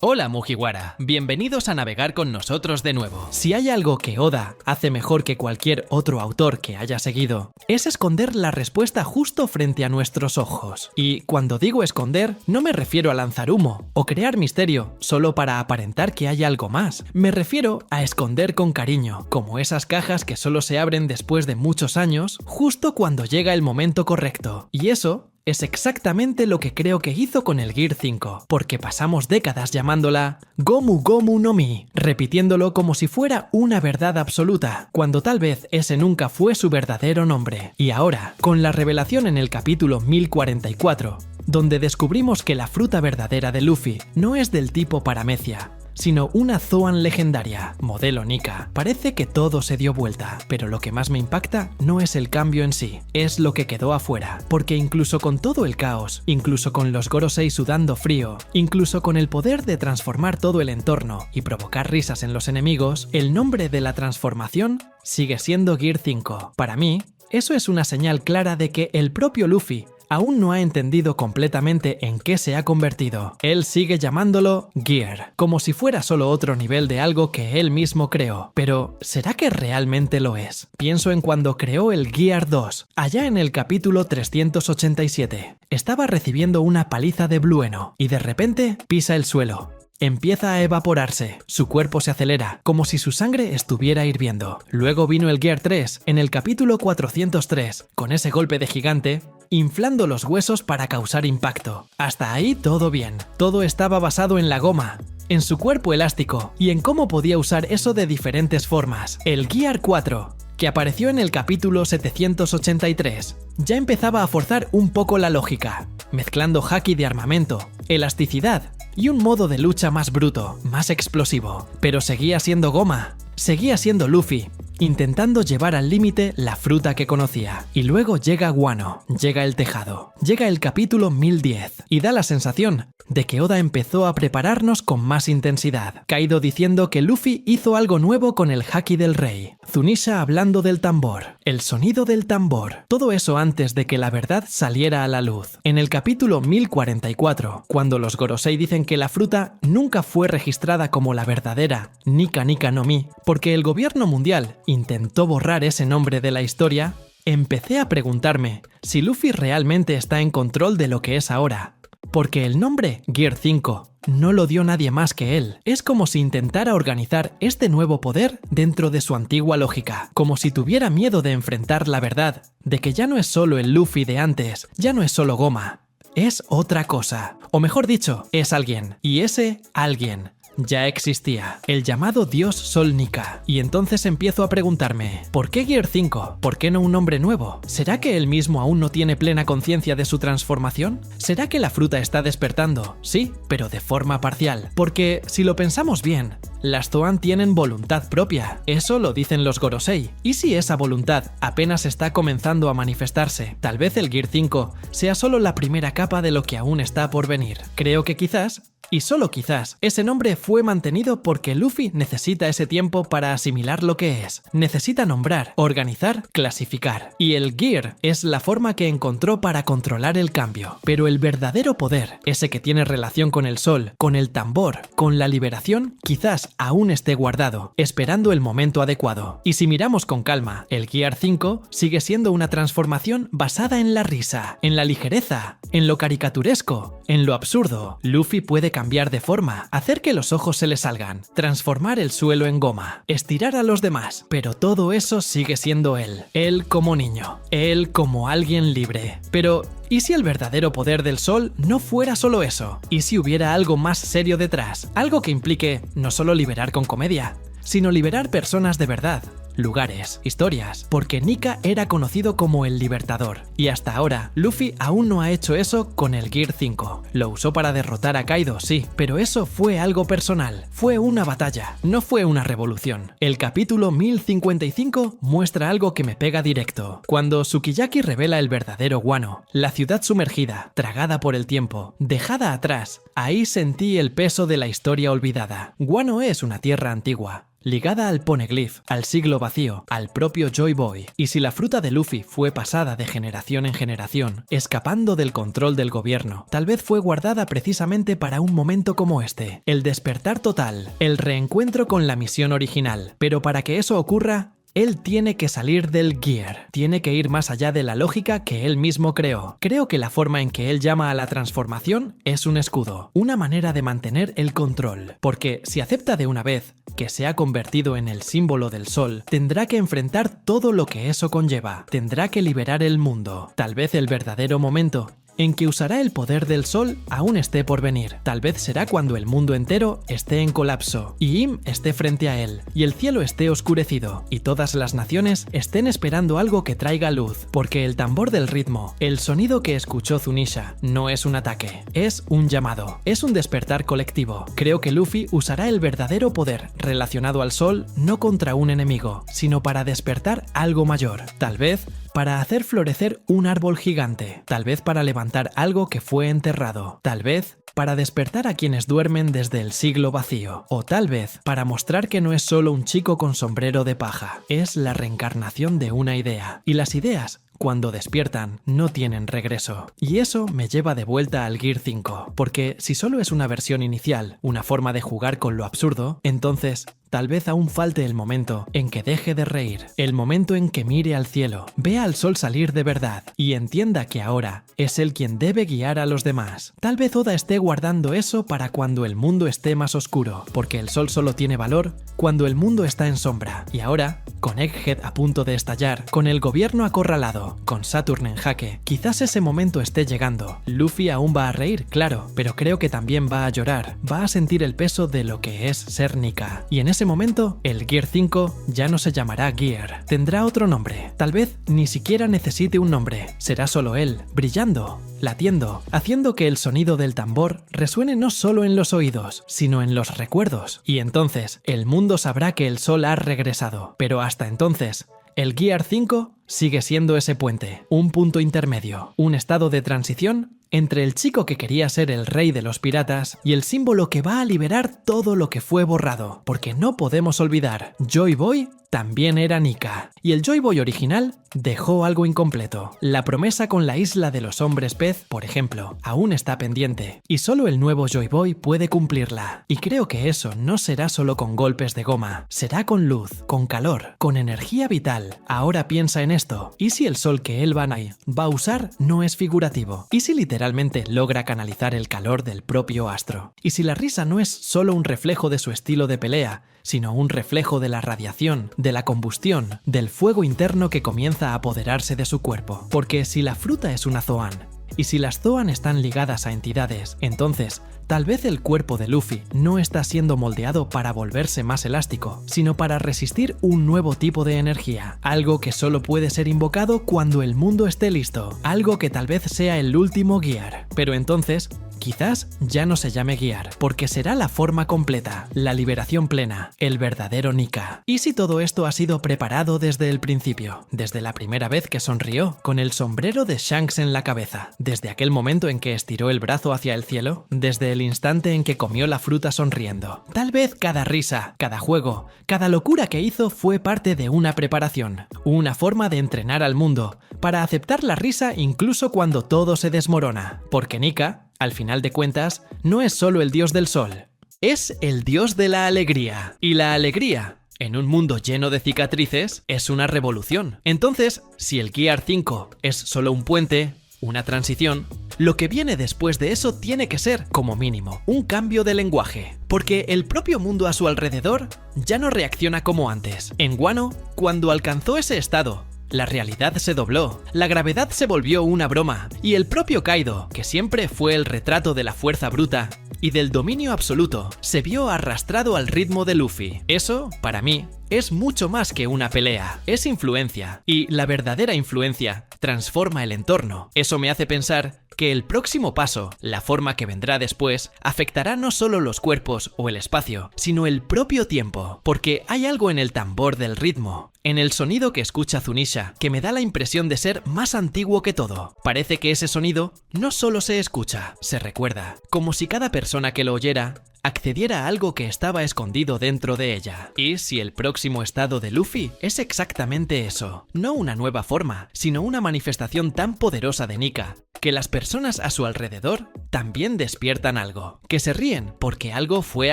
Hola Mugiwara, bienvenidos a navegar con nosotros de nuevo. Si hay algo que Oda hace mejor que cualquier otro autor que haya seguido, es esconder la respuesta justo frente a nuestros ojos. Y cuando digo esconder, no me refiero a lanzar humo o crear misterio solo para aparentar que hay algo más. Me refiero a esconder con cariño, como esas cajas que solo se abren después de muchos años, justo cuando llega el momento correcto. Y eso es exactamente lo que creo que hizo con el Gear 5, porque pasamos décadas llamándola Gomu Gomu no Mi, repitiéndolo como si fuera una verdad absoluta, cuando tal vez ese nunca fue su verdadero nombre. Y ahora, con la revelación en el capítulo 1044, donde descubrimos que la fruta verdadera de Luffy no es del tipo paramecia, sino una Zoan legendaria, modelo Nika. Parece que todo se dio vuelta, pero lo que más me impacta no es el cambio en sí, es lo que quedó afuera, porque incluso con todo el caos, incluso con los Gorosei sudando frío, incluso con el poder de transformar todo el entorno y provocar risas en los enemigos, el nombre de la transformación sigue siendo Gear 5. Para mí, eso es una señal clara de que el propio Luffy aún no ha entendido completamente en qué se ha convertido. Él sigue llamándolo Gear, como si fuera solo otro nivel de algo que él mismo creó. Pero, ¿será que realmente lo es? Pienso en cuando creó el Gear 2, allá en el capítulo 387. Estaba recibiendo una paliza de Blueno, y de repente pisa el suelo. Empieza a evaporarse, su cuerpo se acelera, como si su sangre estuviera hirviendo. Luego vino el Gear 3, en el capítulo 403, con ese golpe de gigante, inflando los huesos para causar impacto. Hasta ahí todo bien. Todo estaba basado en la goma, en su cuerpo elástico, y en cómo podía usar eso de diferentes formas. El Gear 4, que apareció en el capítulo 783, ya empezaba a forzar un poco la lógica, mezclando haki de armamento, elasticidad y un modo de lucha más bruto, más explosivo. Pero seguía siendo goma, seguía siendo Luffy, intentando llevar al límite la fruta que conocía. Y luego llega Wano, llega el tejado, llega el capítulo 1010, y da la sensación de que Oda empezó a prepararnos con más intensidad. Kaido diciendo que Luffy hizo algo nuevo con el haki del rey. Zunisha hablando del tambor, el sonido del tambor. Todo eso antes de que la verdad saliera a la luz. En el capítulo 1044, cuando los Gorosei dicen que la fruta nunca fue registrada como la verdadera Nika Nika no Mi, porque el gobierno mundial intentó borrar ese nombre de la historia, empecé a preguntarme si Luffy realmente está en control de lo que es ahora. Porque el nombre Gear 5 no lo dio nadie más que él. Es como si intentara organizar este nuevo poder dentro de su antigua lógica. Como si tuviera miedo de enfrentar la verdad, de que ya no es solo el Luffy de antes, ya no es solo goma. Es otra cosa. O mejor dicho, es alguien. Y ese alguien ya existía, el llamado Dios Sol Nika. Y entonces empiezo a preguntarme, ¿por qué Gear 5? ¿Por qué no un nombre nuevo? ¿Será que él mismo aún no tiene plena conciencia de su transformación? ¿Será que la fruta está despertando? Sí, pero de forma parcial. Porque, si lo pensamos bien, las Zoan tienen voluntad propia, eso lo dicen los Gorosei. ¿Y si esa voluntad apenas está comenzando a manifestarse? Tal vez el Gear 5 sea solo la primera capa de lo que aún está por venir. Creo que quizás, y solo quizás, ese nombre fue mantenido porque Luffy necesita ese tiempo para asimilar lo que es. Necesita nombrar, organizar, clasificar. Y el Gear es la forma que encontró para controlar el cambio. Pero el verdadero poder, ese que tiene relación con el sol, con el tambor, con la liberación, quizás aún esté guardado, esperando el momento adecuado. Y si miramos con calma, el Gear 5 sigue siendo una transformación basada en la risa, en la ligereza, en lo caricaturesco, en lo absurdo. Luffy puede cambiar de forma, hacer que los ojos se le salgan, transformar el suelo en goma, estirar a los demás, pero todo eso sigue siendo él como niño, él como alguien libre. Pero, ¿y si el verdadero poder del sol no fuera solo eso? ¿Y si hubiera algo más serio detrás? Algo que implique no solo liberar con comedia, sino liberar personas de verdad, lugares, historias, porque Nika era conocido como el Libertador, y hasta ahora Luffy aún no ha hecho eso con el Gear 5. Lo usó para derrotar a Kaido, sí, pero eso fue algo personal, fue una batalla, no fue una revolución. El capítulo 1055 muestra algo que me pega directo. Cuando Sukiyaki revela el verdadero Wano, la ciudad sumergida, tragada por el tiempo, dejada atrás, ahí sentí el peso de la historia olvidada. Wano es una tierra antigua, ligada al Poneglyph, al siglo vacío, al propio Joy Boy. Y si la fruta de Luffy fue pasada de generación en generación, escapando del control del gobierno, tal vez fue guardada precisamente para un momento como este, el despertar total, el reencuentro con la misión original. Pero para que eso ocurra, él tiene que salir del Gear, tiene que ir más allá de la lógica que él mismo creó. Creo que la forma en que él llama a la transformación es un escudo, una manera de mantener el control, porque si acepta de una vez que se ha convertido en el símbolo del sol, tendrá que enfrentar todo lo que eso conlleva, tendrá que liberar el mundo. Tal vez el verdadero momento en que usará el poder del sol aún esté por venir. Tal vez será cuando el mundo entero esté en colapso, y Im esté frente a él, y el cielo esté oscurecido, y todas las naciones estén esperando algo que traiga luz, porque el tambor del ritmo, el sonido que escuchó Zunisha, no es un ataque, es un llamado, es un despertar colectivo. Creo que Luffy usará el verdadero poder relacionado al sol no contra un enemigo, sino para despertar algo mayor. Tal vez para hacer florecer un árbol gigante, tal vez para levantar algo que fue enterrado, tal vez para despertar a quienes duermen desde el siglo vacío, o tal vez para mostrar que no es solo un chico con sombrero de paja, es la reencarnación de una idea, y las ideas, cuando despiertan, no tienen regreso. Y eso me lleva de vuelta al Gear 5, porque si solo es una versión inicial, una forma de jugar con lo absurdo, entonces tal vez aún falte el momento en que deje de reír, el momento en que mire al cielo, vea al sol salir de verdad y entienda que ahora es él quien debe guiar a los demás. Tal vez Oda esté guardando eso para cuando el mundo esté más oscuro, porque el sol solo tiene valor cuando el mundo está en sombra. Y ahora, con Egghead a punto de estallar, con el gobierno acorralado, con Saturn en jaque, quizás ese momento esté llegando. Luffy aún va a reír, claro, pero creo que también va a llorar, va a sentir el peso de lo que es ser Nika. Y en ese momento, el Gear 5 ya no se llamará Gear, tendrá otro nombre. Tal vez ni siquiera necesite un nombre, será solo él, brillando, latiendo, haciendo que el sonido del tambor resuene no solo en los oídos, sino en los recuerdos. Y entonces, el mundo sabrá que el sol ha regresado. Pero hasta entonces, el Gear 5 sigue siendo ese puente, un punto intermedio, un estado de transición entre el chico que quería ser el rey de los piratas y el símbolo que va a liberar todo lo que fue borrado, porque no podemos olvidar, Joy Boy también era Nika, y el Joy Boy original dejó algo incompleto. La promesa con la isla de los hombres pez, por ejemplo, aún está pendiente, y solo el nuevo Joy Boy puede cumplirla. Y creo que eso no será solo con golpes de goma, será con luz, con calor, con energía vital. Ahora piensa en esto, ¿y si el sol que el Banai va a usar no es figurativo? ¿Y si literalmente logra canalizar el calor del propio astro? ¿Y si la risa no es solo un reflejo de su estilo de pelea, sino un reflejo de la radiación, de la combustión, del fuego interno que comienza a apoderarse de su cuerpo? Porque si la fruta es una Zoan, y si las Zoan están ligadas a entidades, entonces tal vez el cuerpo de Luffy no está siendo moldeado para volverse más elástico, sino para resistir un nuevo tipo de energía, algo que solo puede ser invocado cuando el mundo esté listo, algo que tal vez sea el último Gear. Pero entonces, quizás ya no se llame Gear, porque será la forma completa, la liberación plena, el verdadero Nika. ¿Y si todo esto ha sido preparado desde el principio? Desde la primera vez que sonrió, con el sombrero de Shanks en la cabeza, desde aquel momento en que estiró el brazo hacia el cielo, desde el instante en que comió la fruta sonriendo. Tal vez cada risa, cada juego, cada locura que hizo fue parte de una preparación, una forma de entrenar al mundo, para aceptar la risa incluso cuando todo se desmorona, porque Nika, al final de cuentas, no es solo el dios del sol, es el dios de la alegría. Y la alegría, en un mundo lleno de cicatrices, es una revolución. Entonces, si el Gear 5 es solo un puente, una transición, lo que viene después de eso tiene que ser, como mínimo, un cambio de lenguaje. Porque el propio mundo a su alrededor ya no reacciona como antes. En Wano, cuando alcanzó ese estado, la realidad se dobló, la gravedad se volvió una broma, y el propio Kaido, que siempre fue el retrato de la fuerza bruta y del dominio absoluto, se vio arrastrado al ritmo de Luffy. Eso, para mí, es mucho más que una pelea, es influencia, y la verdadera influencia transforma el entorno. Eso me hace pensar que el próximo paso, la forma que vendrá después, afectará no solo los cuerpos o el espacio, sino el propio tiempo, porque hay algo en el tambor del ritmo, en el sonido que escucha Zunisha, que me da la impresión de ser más antiguo que todo. Parece que ese sonido no solo se escucha, se recuerda, como si cada persona que lo oyera accediera a algo que estaba escondido dentro de ella. ¿Y si el próximo estado de Luffy es exactamente eso? No una nueva forma, sino una manifestación tan poderosa de Nika, que las personas a su alrededor también despiertan algo, que se ríen porque algo fue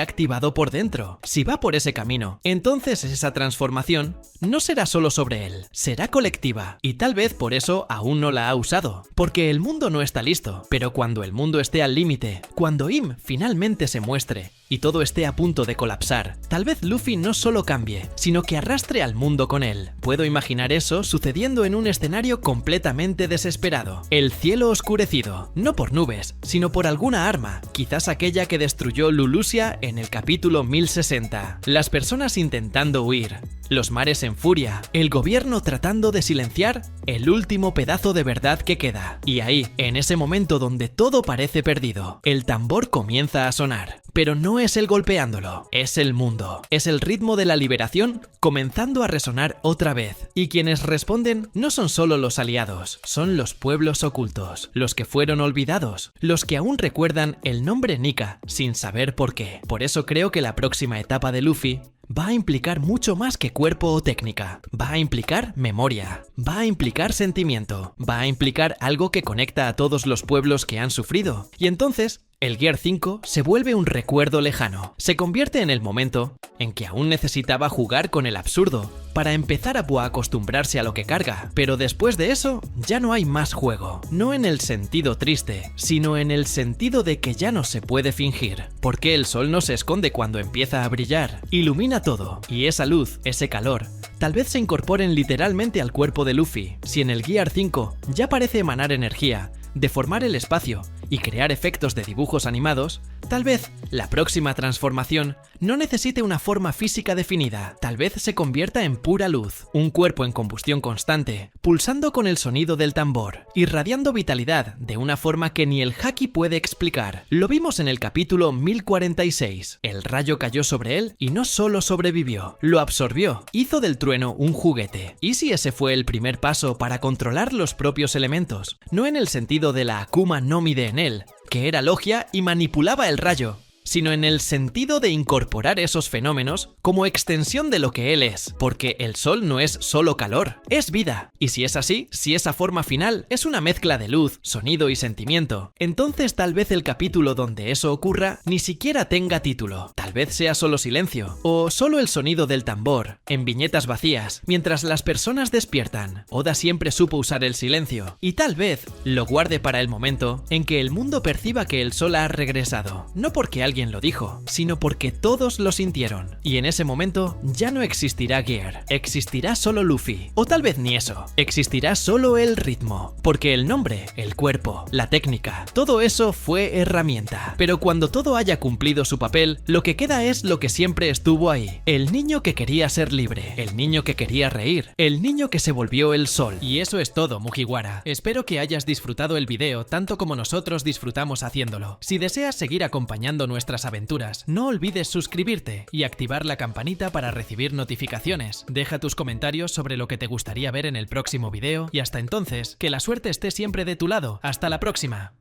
activado por dentro. Si va por ese camino, entonces esa transformación no será solo sobre él, será colectiva, y tal vez por eso aún no la ha usado, porque el mundo no está listo. Pero cuando el mundo esté al límite, cuando Im finalmente se muestre y todo esté a punto de colapsar, tal vez Luffy no solo cambie, sino que arrastre al mundo con él. Puedo imaginar eso sucediendo en un escenario completamente desesperado. El cielo oscurecido, no por nubes, sino por alguna arma, quizás aquella que destruyó Lulusia en el capítulo 1060. Las personas intentando huir, los mares en furia, el gobierno tratando de silenciar el último pedazo de verdad que queda. Y ahí, en ese momento donde todo parece perdido, el tambor comienza a sonar. Pero no es él golpeándolo, es el mundo. Es el ritmo de la liberación comenzando a resonar otra vez. Y quienes responden no son solo los aliados, son los pueblos ocultos, los que fueron olvidados, los que aún recuerdan el nombre Nika sin saber por qué. Por eso creo que la próxima etapa de Luffy va a implicar mucho más que cuerpo o técnica. Va a implicar memoria, va a implicar sentimiento, va a implicar algo que conecta a todos los pueblos que han sufrido. Y entonces, el Gear 5 se vuelve un recuerdo lejano. Se convierte en el momento en que aún necesitaba jugar con el absurdo para empezar a acostumbrarse a lo que carga. Pero después de eso, ya no hay más juego. No en el sentido triste, sino en el sentido de que ya no se puede fingir. Porque el sol no se esconde cuando empieza a brillar. Ilumina todo. Y esa luz, ese calor, tal vez se incorporen literalmente al cuerpo de Luffy. Si en el Gear 5 ya parece emanar energía, deformar el espacio y crear efectos de dibujos animados, tal vez la próxima transformación no necesite una forma física definida, tal vez se convierta en pura luz, un cuerpo en combustión constante, pulsando con el sonido del tambor, irradiando vitalidad de una forma que ni el Haki puede explicar. Lo vimos en el capítulo 1046, el rayo cayó sobre él y no solo sobrevivió, lo absorbió, hizo del trueno un juguete. ¿Y si ese fue el primer paso para controlar los propios elementos? No en el sentido de la Akuma no Mi de en él, que era Logia y manipulaba el rayo, sino en el sentido de incorporar esos fenómenos como extensión de lo que él es, porque el sol no es solo calor, es vida. Y si es así, si esa forma final es una mezcla de luz, sonido y sentimiento, entonces tal vez el capítulo donde eso ocurra ni siquiera tenga título, tal vez sea solo silencio, o solo el sonido del tambor, en viñetas vacías, mientras las personas despiertan. Oda siempre supo usar el silencio, y tal vez lo guarde para el momento en que el mundo perciba que el sol ha regresado, no porque alguien lo dijo, sino porque todos lo sintieron. Y en ese momento ya no existirá Gear, existirá solo Luffy. O tal vez ni eso, existirá solo el ritmo, porque el nombre, el cuerpo, la técnica, todo eso fue herramienta. Pero cuando todo haya cumplido su papel, lo que queda es lo que siempre estuvo ahí. El niño que quería ser libre, el niño que quería reír, el niño que se volvió el sol. Y eso es todo, Mugiwara. Espero que hayas disfrutado el video tanto como nosotros disfrutamos haciéndolo. Si deseas seguir acompañando nuestras aventuras, no olvides suscribirte y activar la campanita para recibir notificaciones. Deja tus comentarios sobre lo que te gustaría ver en el próximo video y hasta entonces, que la suerte esté siempre de tu lado. ¡Hasta la próxima!